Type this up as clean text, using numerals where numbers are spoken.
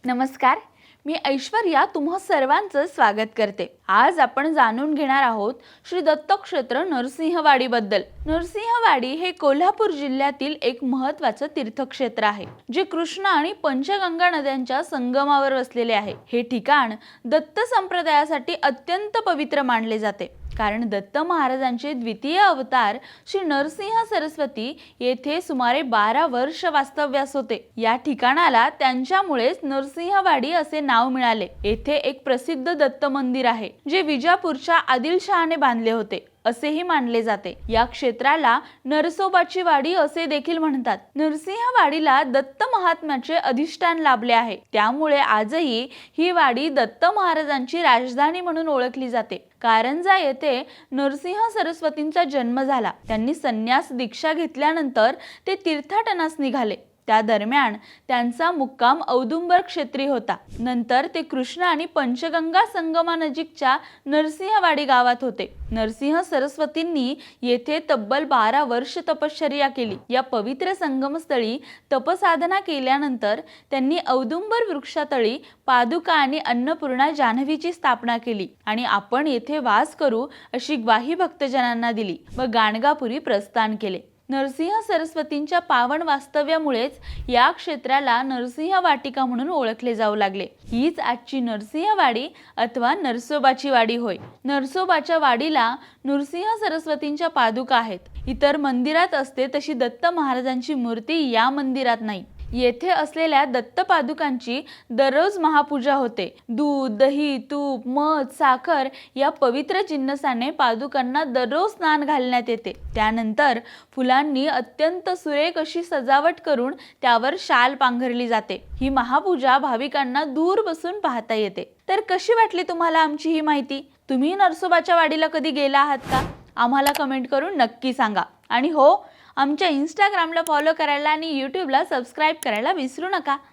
नमस्कार, मी ऐश्वर्या तुम्हा सर्वांचं स्वागत करते। आज आपण जाणून घेणार आहोत श्री दत्तक्षेत्र नरसिंहवाडीबद्दल। नरसिंहवाडी हे कोल्हापूर जिल्ह्यातील एक महत्त्वाचं तीर्थक्षेत्र आहे, जे कृष्णा आणि पंचगंगा नद्यांच्या संगमावर वसलेले आहे। हे ठिकाण दत्त संप्रदायासाठी अत्यंत पवित्र मानले जाते, कारण दत्त महाराजांचे द्वितीय अवतार श्री नरसिंह सरस्वती येथे सुमारे 12 वर्ष वास्तव्यास होते। या ठिकाणाला त्यांच्यामुळेच नरसिंहवाडी असे नाव मिळाले। येथे एक प्रसिद्ध दत्त मंदिर आहे, जे विजापूरच्या आदिलशहाने बांधले होते असेही मानले जाते। या क्षेत्राला नरसोबाची वाडी असे देखील म्हणतात। नरसिंहवाडीला दत्त महात्म्याचे अधिष्ठान लाभले आहे, त्यामुळे आजही ही वाडी दत्त महाराजांची राजधानी म्हणून ओळखली जाते। कारंजा येथे नरसिंह सरस्वतींचा जन्म झाला। त्यांनी संन्यास दीक्षा घेतल्यानंतर ते तीर्थाटनास निघाले। त्या दरम्यान त्यांचा मुक्काम औदुंबर क्षेत्री होता। नंतर ते कृष्णा आणि पंचगंगा संगमानजीकच्या नरसिंहवाडी गावात होते। नरसिंह सरस्वतींनी येथे तब्बल 12 वर्ष तपश्चर्या केली। या पवित्र संगमस्थळी तपसाधना केल्यानंतर त्यांनी औदुंबर वृक्षातळी पादुका आणि अन्नपूर्णा जान्हवीची स्थापना केली आणि आपण येथे वास करू अशी ग्वाही भक्तजनांना दिली व गाणगापुरी प्रस्थान केले। नरसिंह सरस्वतींच्या पावन वास्तव्यामुळेच या क्षेत्राला नरसिंह वाटिका म्हणून ओळखले जाऊ लागले। हीच आजची नरसिंहवाडी अथवा नरसोबाची वाडी होय। नरसोबाच्या वाडीला नरसिंह सरस्वतींच्या पादुका आहेत। इतर मंदिरात असते तशी दत्त महाराजांची मूर्ती या मंदिरात नाही। येथे असलेल्या दत्त पादुकांची दररोज महापूजा होते। दूध, दही, तूप, मध, साखर या पवित्र जिन्नसाने पादुकांना दररोज स्नान घालण्यात येते। त्यानंतर फुलांनी अत्यंत सुरेख अशी सजावट करून त्यावर शाल पांघरली जाते। ही महापूजा भाविकांना दूर बसून पाहता येते। तर कशी वाटली तुम्हाला आमची ही माहिती? तुम्ही नरसोबाच्या वाडीला कधी गेला आहात का? आम्हाला कमेंट करून नक्की सांगा। आणि हो, आमच्या इंस्टाग्रामला फॉलो करायला आणि यूट्यूबला सबस्क्राइब करायला विसरू नका।